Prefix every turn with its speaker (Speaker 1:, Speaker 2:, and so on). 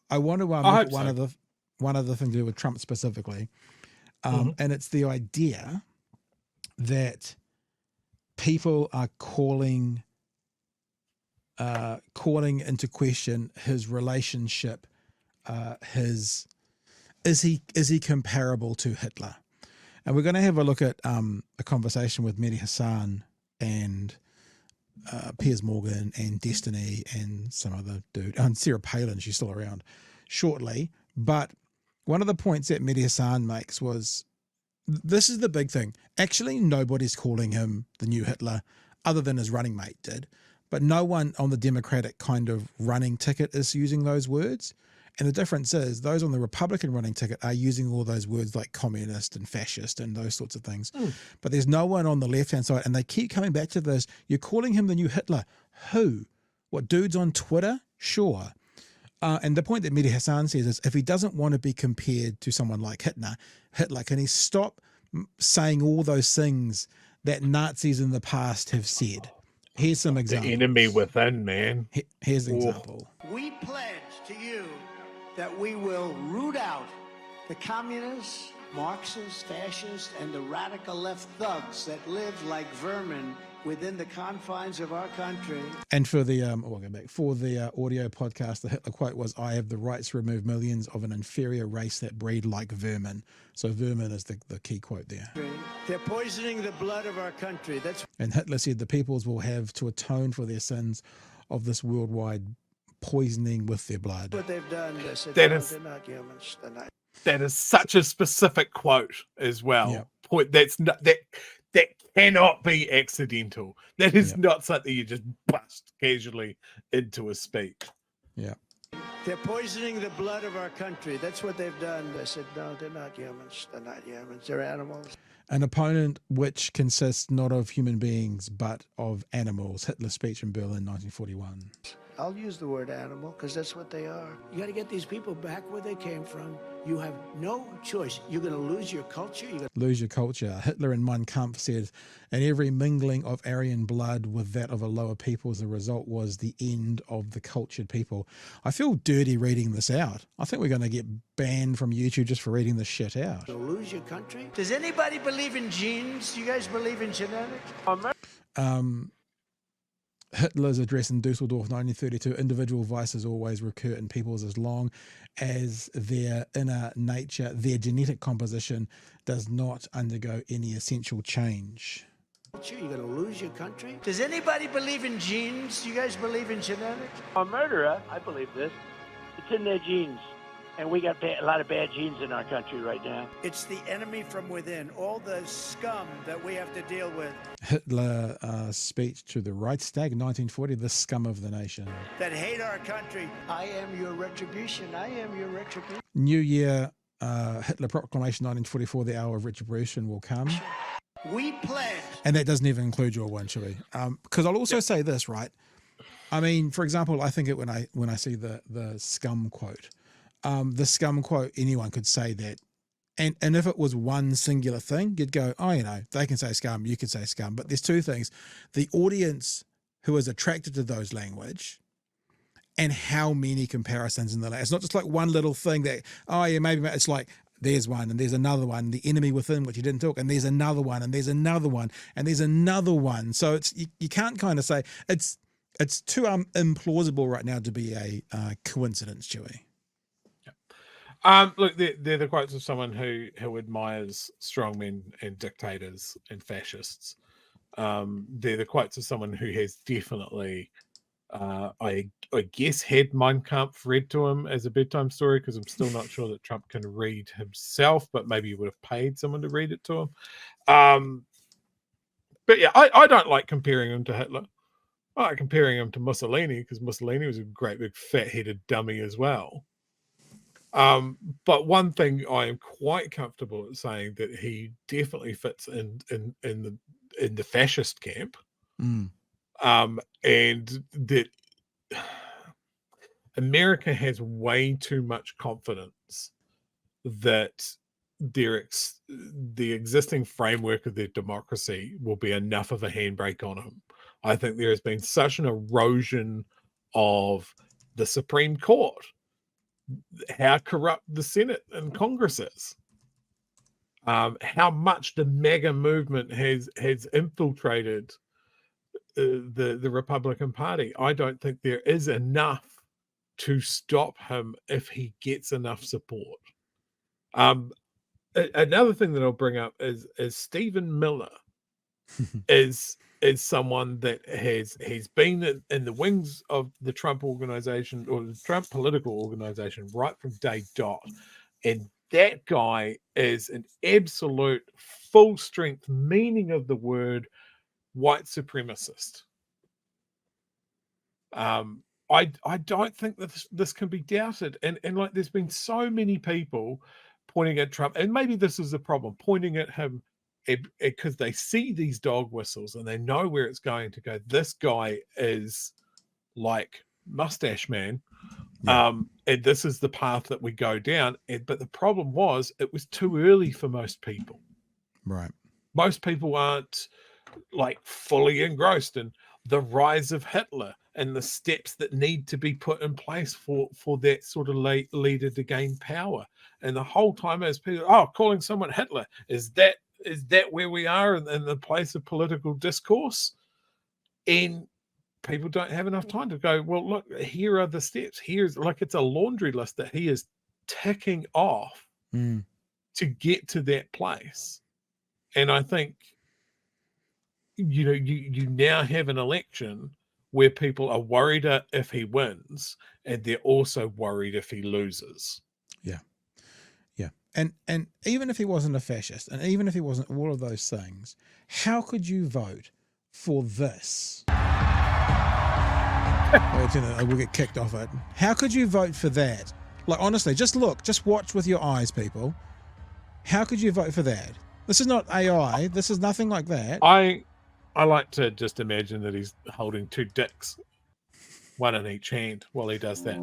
Speaker 1: I want to look at one other thing to do with Trump specifically, and it's the idea that people are calling into question his relationship. Is he comparable to Hitler? And we're going to have a look at a conversation with Mehdi Hassan and Piers Morgan and Destiny and some other dude, and Sarah Palin, she's still around, shortly. But one of the points that Mehdi Hassan makes was, this is the big thing. Actually, nobody's calling him the new Hitler other than his running mate did. But no one on the Democratic kind of running ticket is using those words. And the difference is those on the Republican running ticket are using all those words like communist and fascist and those sorts of things. But there's no one on the left-hand side. And they keep coming back to this. You're calling him the new Hitler. Who? What, dudes on Twitter? Sure. And the point that Mehdi Hassan says is if he doesn't want to be compared to someone like Hitler, can he stop saying all those things that Nazis in the past have said? Here's some examples.
Speaker 2: The enemy within, man.
Speaker 1: Here's an example.
Speaker 3: We pledge to you that we will root out the communists, Marxists, fascists, and the radical left thugs that live like vermin within the confines of our country.
Speaker 1: And for the audio podcast, the Hitler quote was, "I have the right to remove millions of an inferior race that breed like vermin." So vermin is the key quote there.
Speaker 3: They're poisoning the blood of our country.
Speaker 1: And Hitler said the peoples will have to atone for their sins of this worldwide poisoning with their blood.
Speaker 3: What they've done.
Speaker 2: They're not humans. That is such a specific quote as well.
Speaker 1: Yep.
Speaker 2: Point that cannot be accidental. That is not something you just bust casually into a speech.
Speaker 1: Yeah.
Speaker 3: They're poisoning the blood of our country. That's what they've done. I said, no, they're not humans. They're not humans. They're animals.
Speaker 1: An opponent which consists not of human beings, but of animals. Hitler's speech in Berlin, 1941.
Speaker 3: I'll use the word animal because that's what they are. You got to get these people back where they came from. You have no choice. You're going to lose your culture.
Speaker 1: Lose your culture. Hitler in Mein Kampf said, and every mingling of Aryan blood with that of a lower people as a result was the end of the cultured people. I feel dirty reading this out. I think we're going to get banned from YouTube just for reading this shit out.
Speaker 3: You'll lose your country. Does anybody believe in genes? Do you guys believe in genetics?
Speaker 1: Hitler's address in Dusseldorf, 1932, individual vices always recur in peoples as long as their inner nature, their genetic composition does not undergo any essential change.
Speaker 3: You're going to lose your country. Does anybody believe in genes? Do you guys believe in genetics?
Speaker 4: A murderer, I believe this. It's in their genes. And we got a lot of bad genes in our country right now.
Speaker 3: It's the enemy from within, all the scum that we have to deal with.
Speaker 1: Hitler speech to the Reichstag in 1940, the scum of the nation.
Speaker 3: That hate our country. I am your retribution. I am your retribution.
Speaker 1: New Year, Hitler Proclamation 1944, the hour of retribution will come.
Speaker 3: We pledge.
Speaker 1: And that doesn't even include your one, shall we? Because I'll also say this, right? I mean, for example, I think it when I see the scum quote. The scum quote, anyone could say that. And if it was one singular thing, you'd go, oh, they can say scum, you could say scum. But there's two things. The audience who is attracted to those language and how many comparisons in the language. It's not just like one little thing that, maybe it's like there's one and there's another one, the enemy within which you didn't talk, and there's another one and there's another one and there's another one. So it's you can't kind of say, it's too implausible right now to be a coincidence, Chewy.
Speaker 2: Look, they're the quotes of someone who admires strongmen and dictators and fascists. They're the quotes of someone who has definitely, I guess, had Mein Kampf read to him as a bedtime story, because I'm still not sure that Trump can read himself, but maybe he would have paid someone to read it to him. But yeah, I don't like comparing him to Hitler. I like comparing him to Mussolini, because Mussolini was a great big fat-headed dummy as well. But one thing I am quite comfortable at saying that he definitely fits in the fascist camp, and that America has way too much confidence that the existing framework of their democracy will be enough of a handbrake on him. I think there has been such an erosion of the Supreme Court. how corrupt the Senate and Congress is. How much the MAGA movement has infiltrated the Republican Party. I don't think there is enough to stop him if he gets enough support. Another thing that I'll bring up is Stephen Miller is someone that has been in the wings of the Trump organization, or the Trump political organization, right from day dot. And that guy is an absolute full strength meaning of the word white supremacist. I don't think that this can be doubted. And like, there's been so many people pointing at Trump, and maybe this is the problem, pointing at him because they see these dog whistles and they know where it's going to go. This guy is like Mustache Man.
Speaker 1: Yeah.
Speaker 2: And this is the path that we go down. But the problem was, it was too early for most people.
Speaker 1: Right.
Speaker 2: Most people aren't like fully engrossed in the rise of Hitler and the steps that need to be put in place for that sort of leader to gain power. And the whole time, as people, calling someone Hitler, is that where we are in the place of political discourse? And people don't have enough time to go, well, look, here are the steps. Here's, like, it's a laundry list that he is ticking off to get to that place. And I think, you now have an election where people are worried if he wins, and they're also worried if he loses.
Speaker 1: Yeah. Yeah. And even if he wasn't a fascist, and even if he wasn't all of those things, how could you vote for this? We'll get kicked off it. How could you vote for that? Like, honestly, just watch with your eyes, people. How could you vote for that? This is not AI. This is nothing like that.
Speaker 2: I like to just imagine that he's holding two dicks, one in each hand, while he does that.